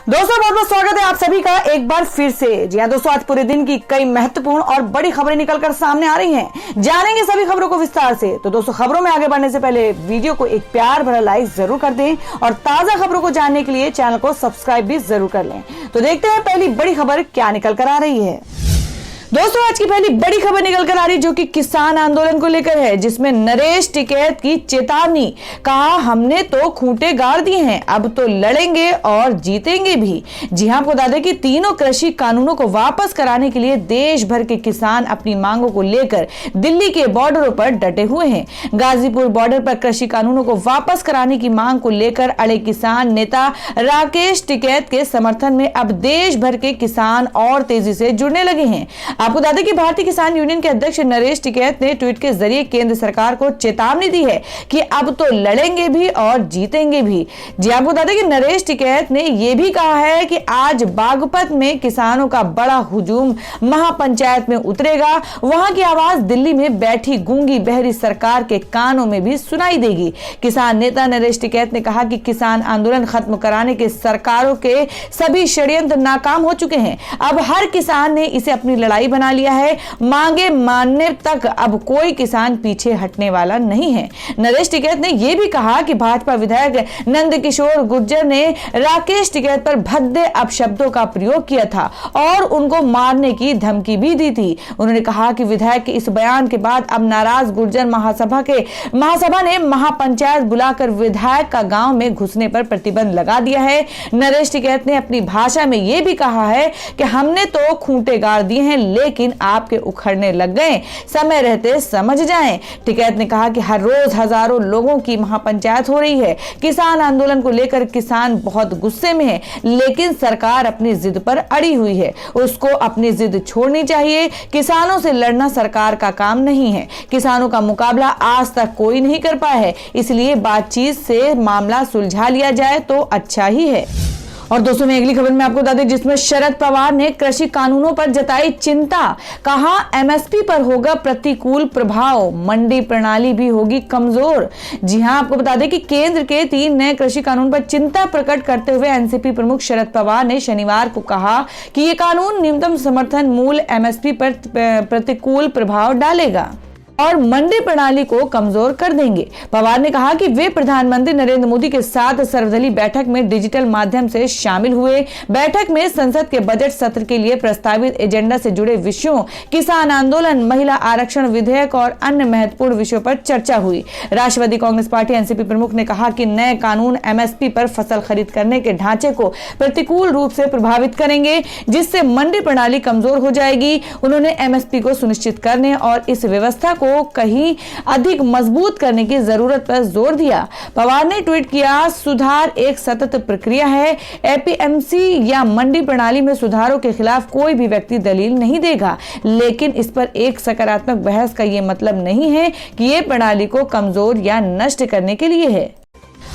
दोस्तों बहुत बहुत स्वागत है आप सभी का एक बार फिर से। जी हाँ दोस्तों, आज पूरे दिन की कई महत्वपूर्ण और बड़ी खबरें निकलकर सामने आ रही हैं। जानेंगे सभी खबरों को विस्तार से। तो दोस्तों, खबरों में आगे बढ़ने से पहले वीडियो को एक प्यार भरा लाइक जरूर कर दें और ताजा खबरों को जानने के लिए चैनल को सब्सक्राइब भी जरूर कर लें। तो देखते हैं पहली बड़ी खबर क्या निकल कर आ रही है। दोस्तों, आज की पहली बड़ी खबर निकल कर आ रही जो कि किसान आंदोलन को लेकर है, जिसमें नरेश टिकैत की चेतावनी। कहा हमने तो खूंटे गाड़ दिए हैं, अब तो लड़ेंगे और जीतेंगे भी। जी हां, आपको बता दें कि तीनों कृषि कानूनों को वापस कराने के लिए देश भर के किसान अपनी मांगों को लेकर दिल्ली के बॉर्डरों पर डटे हुए हैं। गाजीपुर बॉर्डर पर कृषि कानूनों को वापस कराने की मांग को लेकर अड़े किसान नेता राकेश टिकैत के समर्थन में अब देश भर के किसान और तेजी से जुड़ने लगे हैं। आपको बता दें कि भारतीय किसान यूनियन के अध्यक्ष नरेश टिकैत ने ट्वीट के जरिए केंद्र सरकार को चेतावनी दी है कि अब तो लड़ेंगे भी और जीतेंगे भी। जी आपको बता दें कि नरेश टिकैत ने यह भी कहा है कि आज बागपत में किसानों का बड़ा हुजूम महापंचायत में उतरेगा। वहां की आवाज दिल्ली में बैठी गूंगी बहरी सरकार के कानों में भी सुनाई देगी। किसान नेता नरेश टिकैत ने कहा कि किसान आंदोलन खत्म कराने के सरकारों के सभी षड्यंत्र नाकाम हो चुके हैं। अब हर किसान ने इसे अपनी लड़ाई बना लिया है। मांगे मानने तक अब कोई किसान पीछे हटने वाला नहीं है। नरेश टिकैत ने यह भी कहा कि भाजपा विधायक नंदकिशोर गुर्जर ने राकेश टिकैत पर भद्दे अपशब्दों का प्रयोग किया था और उनको मारने की धमकी भी दी थी। उन्होंने कहा कि विधायक के इस बयान के बाद अब नाराज गुर्जर महासभा ने महापंचायत बुलाकर विधायक का गांव में घुसने पर प्रतिबंध लगा दिया है। नरेश टिकैत ने अपनी भाषा में यह भी कहा है कि हमने तो खूंटे गाड़ दिए हैं, लेकिन आपके उखड़ने लग गए, समय रहते समझ जाएं। टिकैत ने कहा कि हर रोज हजारों लोगों की महापंचायत हो रही है। किसान आंदोलन को लेकर किसान बहुत गुस्से में है, लेकिन सरकार अपनी जिद पर अड़ी हुई है। उसको अपनी जिद छोड़नी चाहिए। किसानों से लड़ना सरकार का काम नहीं है। किसानों का मुकाबला आज तक कोई नहीं कर पाया है, इसलिए बातचीत से मामला सुलझा लिया जाए तो अच्छा ही है। और दोस्तों, मैं अगली खबर में आपको बता दें जिसमें शरद पवार ने कृषि कानूनों पर जताई चिंता। कहा एमएसपी पर होगा प्रतिकूल प्रभाव, मंडी प्रणाली भी होगी कमजोर। जी हां, आपको बता दें कि केंद्र के 3 नए कृषि कानून पर चिंता प्रकट करते हुए एनसीपी प्रमुख शरद पवार ने शनिवार को कहा कि यह कानून न्यूनतम समर्थन मूल्य एमएसपी पर प्रतिकूल प्रभाव डालेगा और मंडी प्रणाली को कमजोर कर देंगे। पवार ने कहा कि वे प्रधानमंत्री नरेंद्र मोदी के साथ सर्वदलीय बैठक में डिजिटल माध्यम से शामिल हुए। बैठक में संसद के बजट सत्र के लिए प्रस्तावित एजेंडा से जुड़े विषयों, किसान आंदोलन, महिला आरक्षण विधेयक और अन्य महत्वपूर्ण विषयों पर चर्चा हुई। राष्ट्रवादी कांग्रेस पार्टी एनसीपी प्रमुख ने कहा कि नए कानून एमएसपी पर फसल खरीद करने के ढांचे को प्रतिकूल रूप से प्रभावित करेंगे, जिससे मंडी प्रणाली कमजोर हो जाएगी। उन्होंने एमएसपी को सुनिश्चित करने और इस व्यवस्था को कहीं अधिक मजबूत करने की जरूरत पर जोर दिया। पवार ने ट्वीट किया, सुधार एक सतत प्रक्रिया है। एपीएमसी या मंडी प्रणाली में सुधारों के खिलाफ कोई भी व्यक्ति दलील नहीं देगा, लेकिन इस पर एक सकारात्मक बहस का यह मतलब नहीं है कि यह प्रणाली को कमजोर या नष्ट करने के लिए है।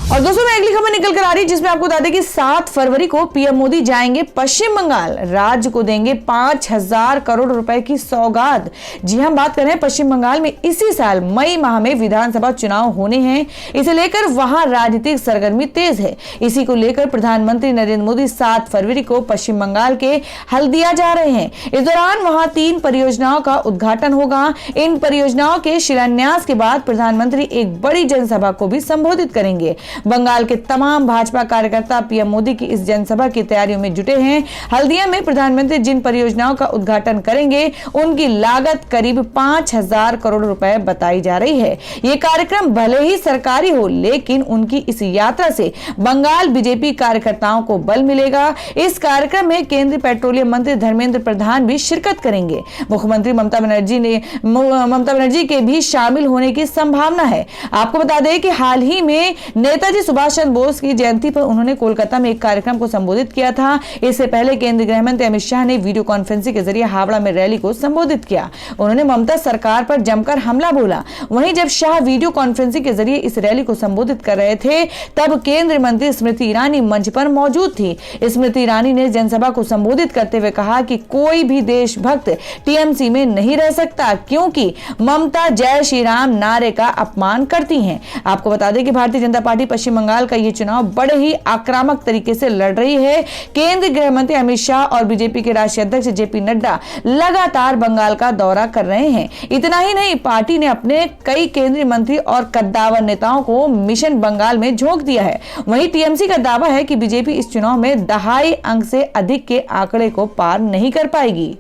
और दोस्तों, मैं अगली खबर निकल कर आ रही जिसमें आपको बता दें कि 7 फरवरी को पीएम मोदी जाएंगे पश्चिम बंगाल, राज्य को देंगे 5,000 करोड़ रुपए की सौगात। जी हम बात कर रहे हैं पश्चिम बंगाल में इसी साल मई माह में विधानसभा चुनाव होने हैं। इसे लेकर वहां राजनीतिक सरगर्मी तेज है। इसी को लेकर प्रधानमंत्री नरेंद्र मोदी 7 फरवरी को पश्चिम बंगाल के हल्दिया जा रहे हैं। इस दौरान वहां 3 परियोजनाओं का उद्घाटन होगा। इन परियोजनाओं के शिलान्यास के बाद प्रधानमंत्री एक बड़ी जनसभा को भी संबोधित करेंगे। बंगाल के तमाम भाजपा कार्यकर्ता पीएम मोदी की इस जनसभा की तैयारियों में जुटे हैं। हल्दिया में प्रधानमंत्री जिन परियोजनाओं का उद्घाटन करेंगे उनकी लागत करीब 5,000 करोड़ रुपए बताई जा रही है। यह कार्यक्रम भले ही सरकारी हो, लेकिन उनकी इस यात्रा से बंगाल बीजेपी कार्यकर्ताओं को बल मिलेगा। इस कार्यक्रम में केंद्रीय पेट्रोलियम मंत्री धर्मेंद्र प्रधान भी शिरकत करेंगे। मुख्यमंत्री ममता बनर्जी के भी शामिल होने की संभावना है। आपको बता दें कि हाल ही में नेताजी सुभाष चंद्र बोस की जयंती पर उन्होंने कोलकाता में एक कार्यक्रम को संबोधित किया था। इससे पहले केंद्रीय गृह मंत्री अमित शाह ने वीडियो कॉन्फ्रेंसिंग के जरिए हावड़ा में रैली को संबोधित किया। उन्होंने ममता सरकार पर जमकर हमला बोला। वहीं जब शाह वीडियो कॉन्फ्रेंसिंग के जरिए इस रैली को संबोधित कर रहे थे, तब केंद्रीय मंत्री स्मृति ईरानी मंच पर मौजूद थी। स्मृति ईरानी ने जनसभा को संबोधित करते हुए कहा कि कोई भी देशभक्त टीएमसी में नहीं रह सकता, क्योंकि ममता जय श्री राम नारे का अपमान करती हैं। आपको बता दें कि भारतीय जनता पार्टी पश्चिम बंगाल का ये चुनाव बड़े ही आक्रामक तरीके से लड़ रही है। केंद्रीय गृह मंत्री अमित शाह और बीजेपी के राष्ट्रीय अध्यक्ष जेपी नड्डा लगातार बंगाल का दौरा कर रहे हैं। इतना ही नहीं, पार्टी ने अपने कई केंद्रीय मंत्री और कद्दावर नेताओं को मिशन बंगाल में झोंक दिया है। वहीं टीएमसी का दावा है कि बीजेपी इस चुनाव में 2.5 अंक से अधिक के आंकड़े को पार नहीं कर पाएगी।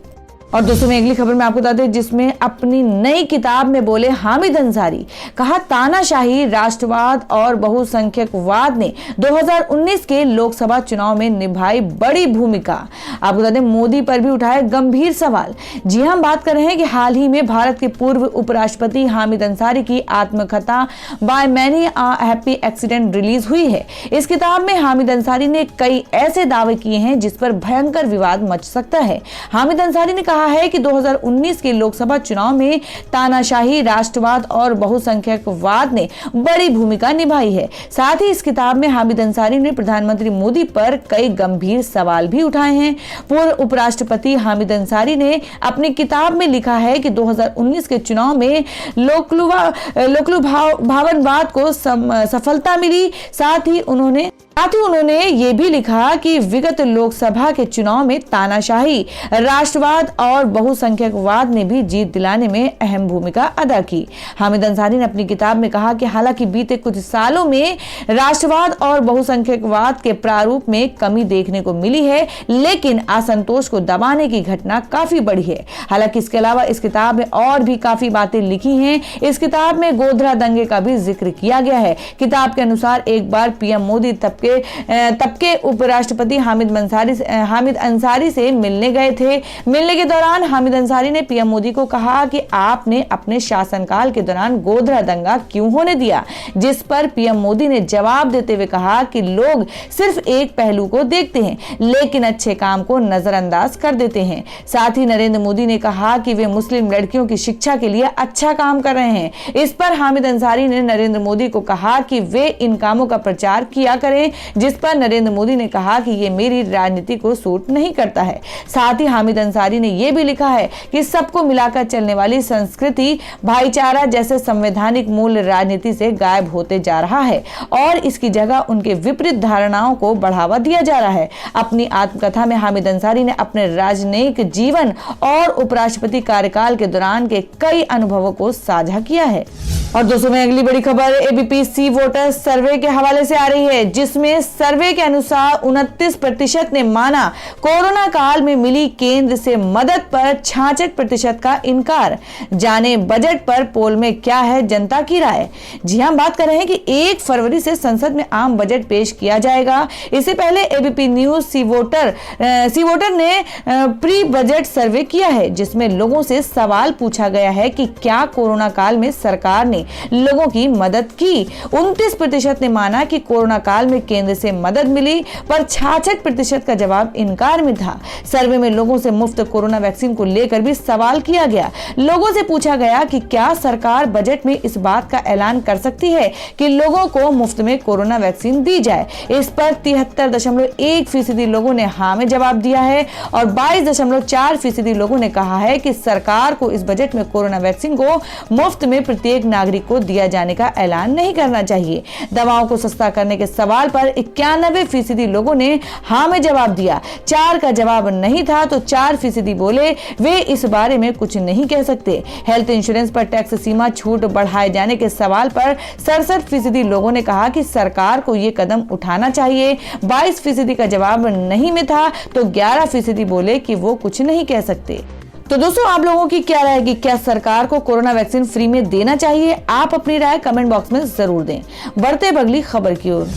और दोस्तों में अगली खबर में आपको बता दें, जिसमें अपनी नई किताब में बोले हामिद अंसारी, कहा तानाशाही, राष्ट्रवाद और बहुसंख्यकवाद ने 2019 के लोकसभा चुनाव में निभाई बड़ी भूमिका। आपको बता दें, मोदी पर भी उठाए गंभीर सवाल। जी हम बात कर रहे हैं कि हाल ही में भारत के पूर्व उपराष्ट्रपति हामिद अंसारी की आत्मकथा by many a happy accident release हुई है। इस किताब में हामिद अंसारी ने कई ऐसे दावे किए हैं जिस पर भयंकर विवाद मच सकता है। हामिद अंसारी ने कहा है कि 2019 के लोकसभा चुनाव में तानाशाही, राष्ट्रवाद और बहुसंख्यकवाद ने बड़ी भूमिका निभाई है। साथ ही इस किताब में हामिद अंसारी ने प्रधानमंत्री मोदी पर कई गंभीर सवाल भी उठाए हैं। पूर्व उपराष्ट्रपति हामिद अंसारी ने अपनी किताब में लिखा है कि 2019 के चुनाव में लोकलुभावनवाद को सफलता मिली। साथ ही उन्होंने ये भी लिखा कि विगत लोकसभा के चुनाव में तानाशाही, राष्ट्रवाद और बहुसंख्यकवाद ने भी जीत दिलाने में अहम भूमिका अदा की। हामिद अंसारी ने अपनी किताब में कहा कि हालांकि बीते कुछ सालों में राष्ट्रवाद और बहुसंख्यकवाद के प्रारूप में कमी देखने को मिली है, लेकिन असंतोष को दबाने की घटना काफी बढ़ी है। हालांकि इसके अलावा इस किताब में और भी काफी बातें लिखी हैं। इस किताब में गोधरा दंगे का भी जिक्र किया गया है। किताब के अनुसार एक बार पीएम मोदी तब के उपराष्ट्रपति हामिद अंसारी से मिलने गए थे। मिलने के दौरान हामिद अंसारी ने पीएम मोदी को कहा कि आपने अपने शासनकाल के दौरान गोधरा दंगा क्यों होने दिया, जिस पर पीएम मोदी ने जवाब देते हुए कहा कि लोग सिर्फ एक पहलू को देखते हैं, लेकिन अच्छे काम को नजरअंदाज कर देते हैं। साथ ही नरेंद्र मोदी ने कहा कि वे मुस्लिम लड़कियों की शिक्षा के लिए अच्छा काम कर रहे हैं। इस पर हामिद अंसारी ने नरेंद्र मोदी को कहा कि वे इन कामों का प्रचार किया करें, जिस पर नरेंद्र मोदी ने कहा कि ये मेरी राजनीति को सूट नहीं करता है। साथ ही हामिद अंसारी ने यह भी लिखा है कि सबको मिलाकर चलने वाली संस्कृति, भाईचारा जैसे संवैधानिक मूल्य राजनीति से गायब होते जा रहा है और इसकी जगह उनके विपरीत धारणाओं को बढ़ावा दिया जा रहा है। अपनी आत्मकथा में हामिद अंसारी ने अपने राजनयिक जीवन और उपराष्ट्रपति कार्यकाल के दौरान के कई अनुभवों को साझा किया है। और दोस्तों में अगली बड़ी खबर एबीपी सी वोटर सर्वे के हवाले से आ रही है, जिसमें सर्वे के अनुसार 29% ने माना कोरोना काल में मिली केंद्र से मदद पर 66% का इनकार। जाने बजट पर पोल में क्या है जनता की राय। जी हम बात कर रहे हैं कि 1 फरवरी से संसद में आम बजट पेश किया जाएगा। इससे पहले एबीपी न्यूज सी वोटर ने प्री बजट सर्वे किया है, जिसमें लोगों से सवाल पूछा गया है कि क्या कोरोना काल में सरकार ने लोगों की मदद की। 29% ने माना कि कोरोना काल में केंद्र से मदद मिली, पर 66% का जवाब इनकार में था। सर्वे में लोगों से मुफ्त कोरोना वैक्सीन को लेकर भी सवाल किया गया। लोगों से पूछा गया कि क्या सरकार बजट में इस बात का ऐलान कर सकती है कि लोगों को मुफ्त में कोरोना वैक्सीन दी जाए। इस पर 73.1% लोगों ने हाँ में जवाब दिया है और 22.4% लोगों ने कहा है कि सरकार को इस बजट में कोरोना वैक्सीन को मुफ्त में प्रत्येक नागरिक को दिया जाने का ऐलान नहीं करना चाहिए। दवाओं को सस्ता करने के सवाल पर 91% लोगों ने हाँ में जवाब दिया। 4 का जवाब नहीं था तो 4% बोले वे इस बारे में कुछ नहीं कह सकते। हेल्थ इंश्योरेंस पर टैक्स सीमा छूट बढ़ाए जाने के सवाल पर 67% लोगों ने कहा कि सरकार को यह कदम उठाना चाहिए। 22% का जवाब नहीं में था तो 11% बोले कि वो कुछ नहीं कह सकते। तो दोस्तों, आप लोगों की क्या राय है कि क्या सरकार को कोरोना वैक्सीन फ्री में देना चाहिए? आप अपनी राय कमेंट बॉक्स में जरूर दें। बढ़ते अगली खबर की ओर।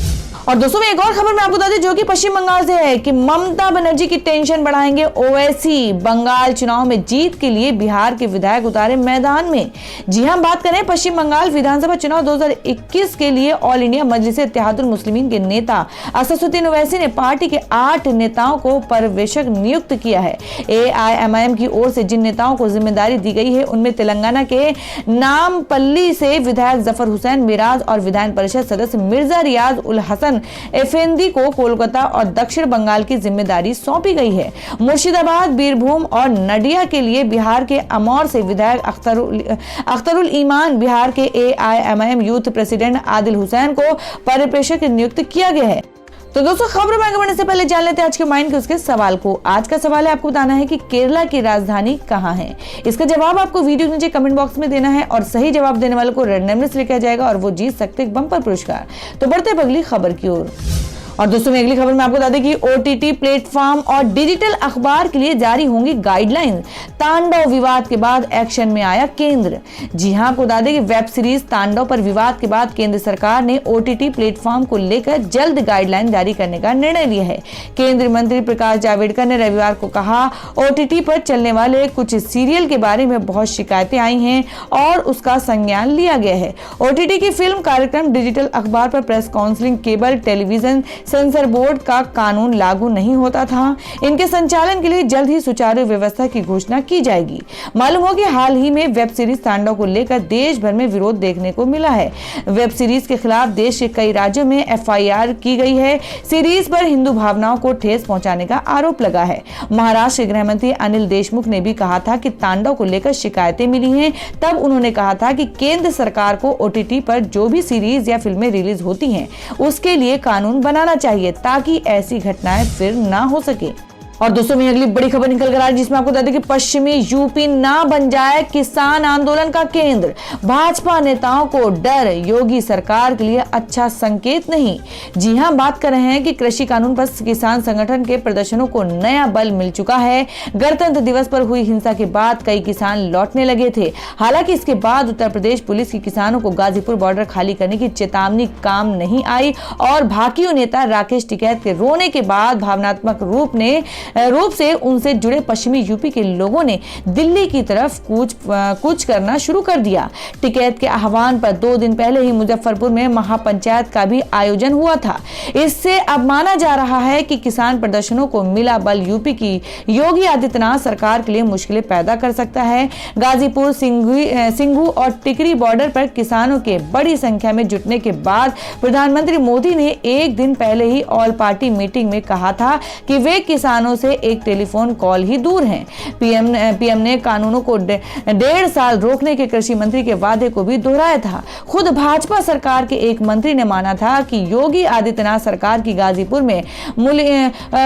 और दोस्तों में एक और खबर मैं आपको बता दें जो कि पश्चिम बंगाल से है कि ममता बनर्जी की टेंशन बढ़ाएंगे ओवैसी। बंगाल चुनाव में जीत के लिए बिहार के विधायक उतारे मैदान में। जी हम बात करें पश्चिम बंगाल विधानसभा चुनाव 2021 के लिए ऑल इंडिया मजलिस इत्तेहादुल मुस्लिमीन के नेता असदुद्दीन ओवैसी ने पार्टी के 8 नेताओं को पर्यवेक्षक नियुक्त किया है। AIMIM की ओर से जिन नेताओं को जिम्मेदारी दी गई है उनमें तेलंगाना के नामपल्ली से विधायक जफर हुसैन मिराज और विधान परिषद सदस्य मिर्जा रियाज उल हसन हसन एफेंदी को कोलकाता और दक्षिण बंगाल की जिम्मेदारी सौंपी गई है। मुर्शिदाबाद, बीरभूम और नडिया के लिए बिहार के अमौर से विधायक अख्तरुल ईमान, बिहार के AIMIM youth president Adil Hussain को परिप्रेक्षक नियुक्त किया गया है। तो दोस्तों, खबरों में आगे बढ़ने से पहले जान लेते हैं आज के माइंड के उसके सवाल को। आज का सवाल है, आपको बताना है कि केरला की राजधानी कहाँ है। इसका जवाब आपको वीडियो के नीचे कमेंट बॉक्स में देना है और सही जवाब देने वाले को रैंडमली से लिखा जाएगा और वो जीत सकते हैं बम्पर पुरस्कार। तो बढ़ते हैं अगली खबर की ओर। और दोस्तों, मैं अगली खबर में आपको बता दें कि OTT प्लेटफॉर्म और डिजिटल अखबार के लिए जारी होंगी गाइडलाइन। तांडव विवाद के बाद एक्शन में आया केंद्र। जी हां, आपको बता दें कि वेब सीरीज तांडव पर विवाद के बाद केंद्र सरकार ने OTT प्लेटफॉर्म को लेकर जल्द गाइडलाइन जारी करने का निर्णय लिया है। केंद्रीय मंत्री प्रकाश जावड़ेकर ने रविवार को कहा, OTT पर चलने वाले कुछ सीरियल के बारे में बहुत शिकायतें आई हैं और उसका संज्ञान लिया गया है। OTT की फिल्म, कार्यक्रम, डिजिटल अखबार पर press counselling, cable television sensor board का कानून लागू नहीं होता था। इनके संचालन के लिए जल्द ही सुचारू व्यवस्था की घोषणा की जाएगी। मालूम हो कि हाल ही में वेब सीरीज तांडव को लेकर देश भर में विरोध देखने को मिला है। वेब सीरीज के खिलाफ देश के कई राज्यों में FIR की गई है। सीरीज पर हिंदू भावनाओं को ठेस पहुंचाने का आरोप लगा है। महाराष्ट्र के गृह मंत्री अनिल देशमुख ने भी कहा था कि तांडव को लेकर शिकायतें मिली हैं। तब उन्होंने कहा था कि केंद्र सरकार को OTT पर जो भी सीरीज या फिल्में रिलीज होती हैं उसके लिए कानून बनाना चाहिए ताकि ऐसी घटनाएं फिर ना हो सके। और दोस्तों, में अगली बड़ी खबर निकल कर आ रही है जिसमें आपको बता दें कि पश्चिमी यूपी ना बन जाए किसान आंदोलन का केंद्र। भाजपा नेताओं को डर, योगी सरकार के लिए अच्छा संकेत नहीं। जी हां, बात कर रहे हैं कि कृषि कानून पर किसान संगठन के प्रदर्शनों को नया बल मिल चुका है। गणतंत्र दिवस पर हुई हिंसा के बाद कई किसान लौटने लगे थे। हालांकि इसके बाद उत्तर प्रदेश पुलिस की किसानों को गाजीपुर बॉर्डर खाली करने की चेतावनी काम नहीं आई और भाकियू नेता राकेश टिकैत के रोने के बाद भावनात्मक रूप से उनसे जुड़े पश्चिमी यूपी के लोगों ने दिल्ली की तरफ कूच करना शुरू कर दिया। टिकैत के आह्वान पर 2 दिन पहले ही मुजफ्फरपुर में महापंचायत का भी आयोजन हुआ था। इससे अब माना जा रहा है कि किसान प्रदर्शनों को मिला बल यूपी की योगी आदित्यनाथ सरकार के लिए मुश्किलें पैदा कर सकता है। गाजीपुर, सिंघू और टिकरी बॉर्डर पर किसानों के बड़ी संख्या में जुटने के बाद प्रधानमंत्री मोदी ने एक दिन पहले ही ऑल पार्टी मीटिंग में कहा था कि वे किसानों से एक टेलीफोन कॉल ही दूर हैं। पीएम ने कानूनों को 1.5 साल रोकने के कृषि मंत्री के वादे को भी दोहराया था। खुद भाजपा सरकार के एक मंत्री ने माना था कि योगी आदित्यनाथ सरकार की गाजीपुर में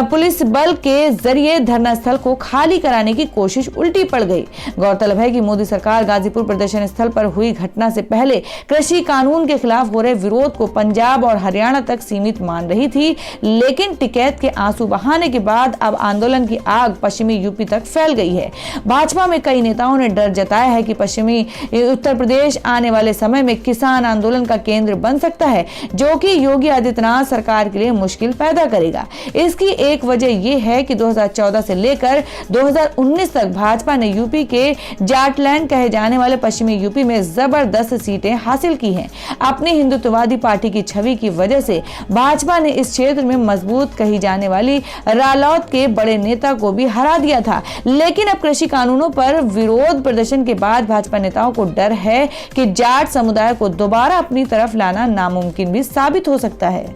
पुलिस बल के जरिए धरना स्थल को खाली कराने की कोशिश उल्टी पड़ गई। गौरतलब है कि मोदी सरकार गाजीपुर प्रदर्शन स्थल पर हुई घटना से पहले कृषि कानून के खिलाफ हो रहे विरोध को पंजाब और हरियाणा तक सीमित मान रही थी, लेकिन टिकैत के आंसू बहाने के बाद अब आंदोलन की आग पश्चिमी यूपी तक फैल गई है। भाजपा में कई नेताओं ने डर जताया है कि पश्चिमी उत्तर प्रदेश आने वाले समय में किसान आंदोलन का केंद्र बन सकता है, जो कि योगी आदित्यनाथ सरकार के लिए मुश्किल पैदा करेगा। इसकी एक वजह यह है कि 2014 से लेकर 2019 तक भाजपा ने यूपी के जाटलैंड कहे जाने वाले पश्चिमी यूपी में जबरदस्त सीटें हासिल की हैं। अपनी हिंदुत्ववादी पार्टी की छवि की वजह से भाजपा ने इस क्षेत्र में मजबूत कही जाने वाली रालौत के बड़े नेता को भी हरा दिया था। लेकिन अब कृषि कानूनों पर विरोध प्रदर्शन के बाद भाजपा नेताओं को डर है कि जाट समुदाय को दोबारा अपनी तरफ लाना नामुमकिन भी साबित हो सकता है।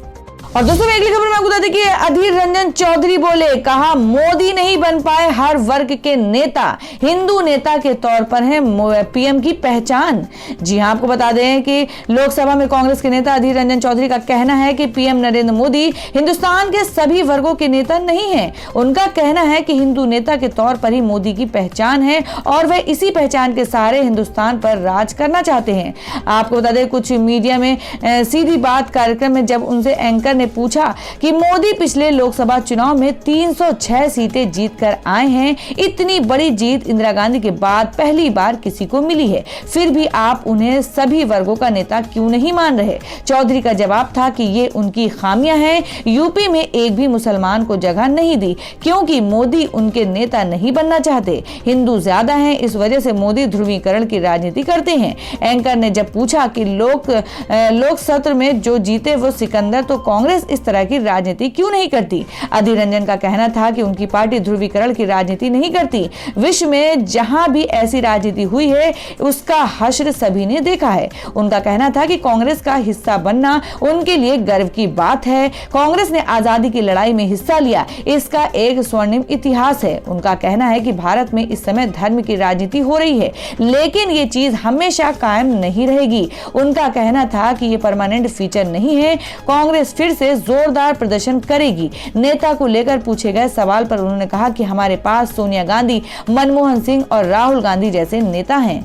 और दोस्तों, अगली खबर में आपको बता दें कि अधीर रंजन चौधरी बोले, कहा मोदी नहीं बन पाए हर वर्ग के नेता, हिंदू नेता के तौर पर है पीएम की पहचान। जी हां, आपको बता दें कि लोकसभा में कांग्रेस के नेता अधीर रंजन चौधरी का कहना है कि पीएम नरेंद्र मोदी हिंदुस्तान के सभी वर्गों के नेता नहीं है। उनका कहना है कि हिंदू नेता के तौर पर ही मोदी की पहचान है और वे इसी पहचान के सहारे हिंदुस्तान पर राज करना चाहते हैं। आपको बता दें, कुछ मीडिया में सीधी बात कार्यक्रम में जब उनसे एंकर पूछा कि मोदी पिछले लोकसभा चुनाव में 306 सीटें जीतकर आए हैं, इतनी बड़ी जीत इंदिरा गांधी के बाद पहली बार किसी को मिली है, फिर भी आप उन्हें सभी वर्गों का नेता क्यों नहीं मान रहे? चौधरी का जवाब था कि ये उनकी खामियां हैं। यूपी में एक भी मुसलमान को जगह नहीं दी क्योंकि मोदी उनके नेता नहीं बनना चाहते। हिंदू ज्यादा हैं, इस वजह से मोदी ध्रुवीकरण की राजनीति करते हैं। एंकर ने जब पूछा कि लोक सत्र में जो जीते वो सिकंदर तो कांग्रेस कांग्रेस इस तरह की राजनीति क्यों नहीं करती। अधीर रंजन का कहना था कि उनकी पार्टी ध्रुवीकरण की राजनीति नहीं करती। विश्व में जहां भी ऐसी राजनीति हुई है उसका हश्र सभी ने देखा है। उनका कहना था कि कांग्रेस का हिस्सा बनना उनके लिए गर्व की बात है। कांग्रेस ने आजादी की लड़ाई में हिस्सा लिया, इसका एक स्वर्णिम इतिहास है। उनका कहना है कि भारत में इस समय धर्म की राजनीति हो रही है, लेकिन ये चीज हमेशा कायम नहीं रहेगी। उनका कहना था कि ये परमानेंट फीचर नहीं है। कांग्रेस फिर से जोरदार प्रदर्शन करेगी। नेता को लेकर पूछे गए सवाल पर उन्होंने कहा कि हमारे पास सोनिया गांधी, मनमोहन सिंह और राहुल गांधी जैसे नेता हैं।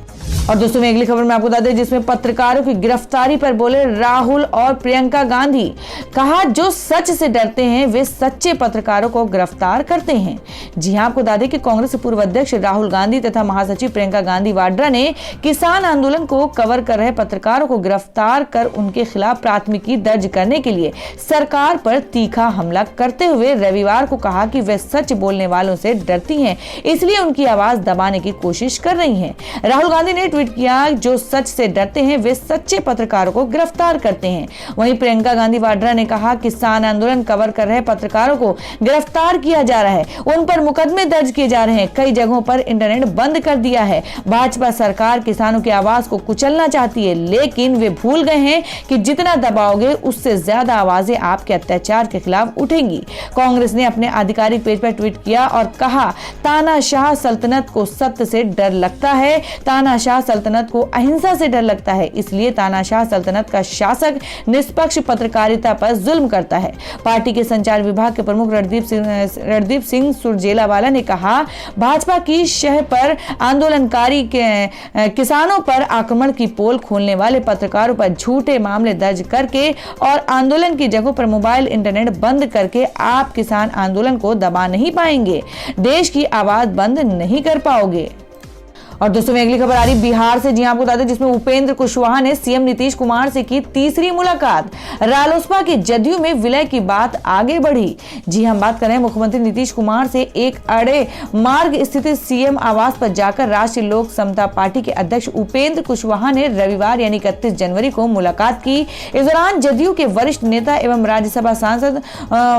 और दोस्तों में अगली खबर में आपको बता दें, जिसमें पत्रकारों की गिरफ्तारी पर बोले राहुल और प्रियंका गांधी। कहा, जो सच से डरते हैं वे सच्चे पत्रकारों को गिरफ्तार करते हैं। जी हां, आपको बता दें कि कांग्रेस पूर्व अध्यक्ष राहुल गांधी तथा महासचिव प्रियंका गांधी वाड्रा ने किसान आंदोलन को कवर कर रहे पत्रकारों को गिरफ्तार कर उनके खिलाफ प्राथमिकी दर्ज करने के लिए सरकार पर तीखा हमला करते हुए रविवार को कहा कि वे सच बोलने वालों से डरती हैं, इसलिए उनकी आवाज दबाने की कोशिश कर रही हैं। राहुल गांधी ने ट्वीट किया, जो सच से डरते हैं वे सच्चे पत्रकारों को गिरफ्तार करते हैं। वहीं प्रियंका गांधी वाड्रा ने कहा, किसान आंदोलन कवर कर रहे पत्रकारों को गिरफ्तार किया जा रहा है, उन पर मुकदमे दर्ज किए जा रहे हैं, कई जगहों पर इंटरनेट बंद कर दिया है। भाजपा सरकार किसानों की आवाज को कुचलना चाहती है, लेकिन वे भूल गए हैं कि जितना दबाओगे उससे ज्यादा आवाजें आपके अत्याचार के खिलाफ उठेंगी। कांग्रेस ने अपने आधिकारिक पेज पर ट्वीट किया और कहा, तानाशाह सल्तनत को सत्य से डर लगता है, तानाशाह सल्तनत को अहिंसा से डर लगता है, इसलिए तानाशाह सल्तनत का शासक निष्पक्ष पत्रकारिता पर जुल्म करता है। पार्टी के संचार विभाग के प्रमुख रणदीप सिंह सुरजेवाला ने कहा, भाजपा की शह पर आंदोलनकारी किसानों पर आक्रमण की पोल खोलने वाले पत्रकारों पर झूठे मामले दर्ज करके और आंदोलन की जगहों पर मोबाइल इंटरनेट बंद करके आप किसान आंदोलन को दबा नहीं पाएंगे, देश की आवाज बंद नहीं कर पाओगे। और दोस्तों में अगली खबर आ रही बिहार से। जी आपको बता दें, जिसमें उपेंद्र कुशवाहा ने सीएम नीतीश कुमार से की तीसरी मुलाकात। रालोसपा के जदयू में विलय की बात आगे बढ़ी। जी हम बात कर रहे हैं मुख्यमंत्री नीतीश कुमार से एक अड़े मार्ग स्थित सीएम आवास पर जाकर राष्ट्रीय लोक समता पार्टी के अध्यक्ष उपेंद्र कुशवाहा ने रविवार यानी 31 जनवरी को मुलाकात की। इस दौरान जदयू के वरिष्ठ नेता एवं राज्यसभा सांसद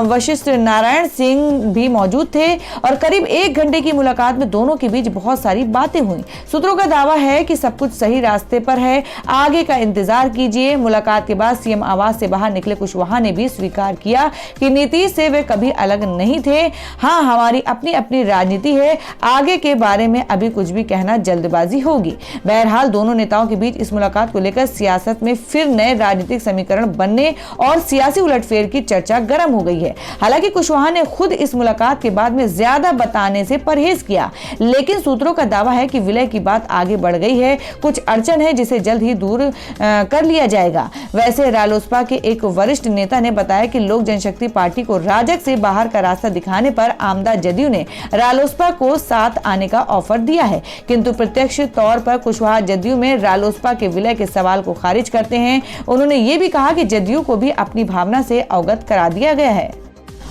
वशिष्ठ नारायण सिंह भी मौजूद थे और करीब 1 घंटे की मुलाकात में दोनों के बीच बहुत सारी बातें हुई। सूत्रों का दावा है कि सब कुछ सही रास्ते पर है, आगे का इंतजार कीजिए। मुलाकात के बाद सीएम आवास से बाहर निकले कुशवाहा ने भी स्वीकार किया कि नीतीश से वे कभी अलग नहीं थे। हाँ, हमारी अपनी अपनी राजनीति है, आगे के बारे में अभी कुछ भी कहना जल्दबाजी होगी। बहरहाल दोनों नेताओं के बीच इस मुलाकात को लेकर सियासत में फिर नए राजनीतिक समीकरण बनने और सियासी उलटफेर की चर्चा गर्म हो गई है। हालांकि कुशवाहा ने खुद इस मुलाकात के बाद में ज्यादा बताने से परहेज किया, लेकिन सूत्रों का दावा है कि विलय की बात आगे बढ़ गई है, कुछ अड़चन है जिसे जल्द ही दूर कर लिया जाएगा। वैसे रालोसपा के एक वरिष्ठ नेता ने बताया कि लोक जनशक्ति पार्टी को राजग से बाहर का रास्ता दिखाने पर आमदा जदयू ने रालोसपा को साथ आने का ऑफर दिया है, किंतु प्रत्यक्ष तौर पर कुशवाहा जदयू में रालोसपा के विलय के सवाल को खारिज करते हैं। उन्होंने ये भी कहा कि जदयू को भी अपनी भावना से अवगत करा दिया गया है।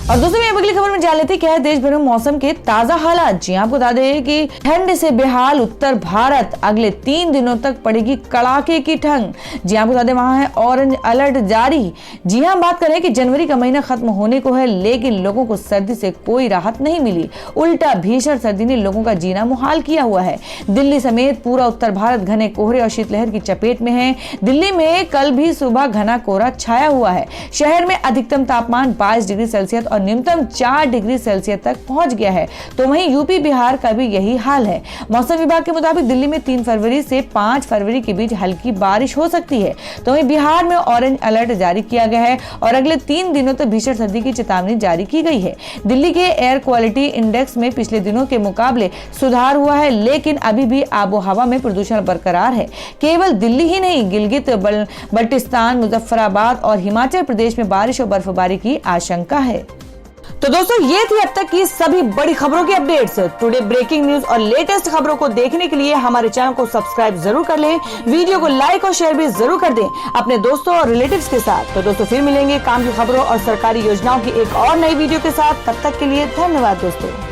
और दोस्तों मैं अगली खबर में जान लेते हैं क्या है देश भर में मौसम के ताजा हालात। जी आपको बता दें कि ठंड से बेहाल उत्तर भारत, अगले 3 दिनों तक पड़ेगी कड़ाके की ठंड। जी आपको बता दें वहां है ऑरेंज अलर्ट जारी। जी हाँ, बात करें कि जनवरी का महीना खत्म होने को है, लेकिन लोगों को सर्दी से कोई राहत नहीं मिली। उल्टा भीषण सर्दी ने लोगों का जीना मुहाल किया हुआ है। दिल्ली समेत पूरा उत्तर भारत घने कोहरे और शीतलहर की चपेट में है। दिल्ली में कल भी सुबह घना कोहरा छाया हुआ है। शहर में अधिकतम तापमान 22 डिग्री सेल्सियस और न्यूनतम 4 डिग्री सेल्सियस तक पहुंच गया है। तो वहीं यूपी बिहार का भी यही हाल है। मौसम विभाग के मुताबिक दिल्ली में 3 फरवरी से 5 फरवरी के बीच हल्की बारिश हो सकती है। तो वहीं बिहार में ऑरेंज अलर्ट जारी किया गया है और अगले 3 दिनों तक भीषण सर्दी की चेतावनी जारी की गई है। दिल्ली के एयर क्वालिटी इंडेक्स में पिछले दिनों के मुकाबले सुधार हुआ है, लेकिन अभी भी आबो हवा में प्रदूषण बरकरार है। केवल दिल्ली ही नहीं, गिलगित बल्टिस्तान, मुजफ्फराबाद और हिमाचल प्रदेश में बारिश और बर्फबारी की आशंका है। तो दोस्तों ये थी अब तक की सभी बड़ी खबरों की अपडेट्स। टुडे ब्रेकिंग न्यूज और लेटेस्ट खबरों को देखने के लिए हमारे चैनल को सब्सक्राइब जरूर कर लें, वीडियो को लाइक और शेयर भी जरूर कर दें अपने दोस्तों और रिलेटिव्स के साथ। तो दोस्तों फिर मिलेंगे काम की खबरों और सरकारी योजनाओं की एक और नई वीडियो के साथ। तब तक के लिए धन्यवाद दोस्तों।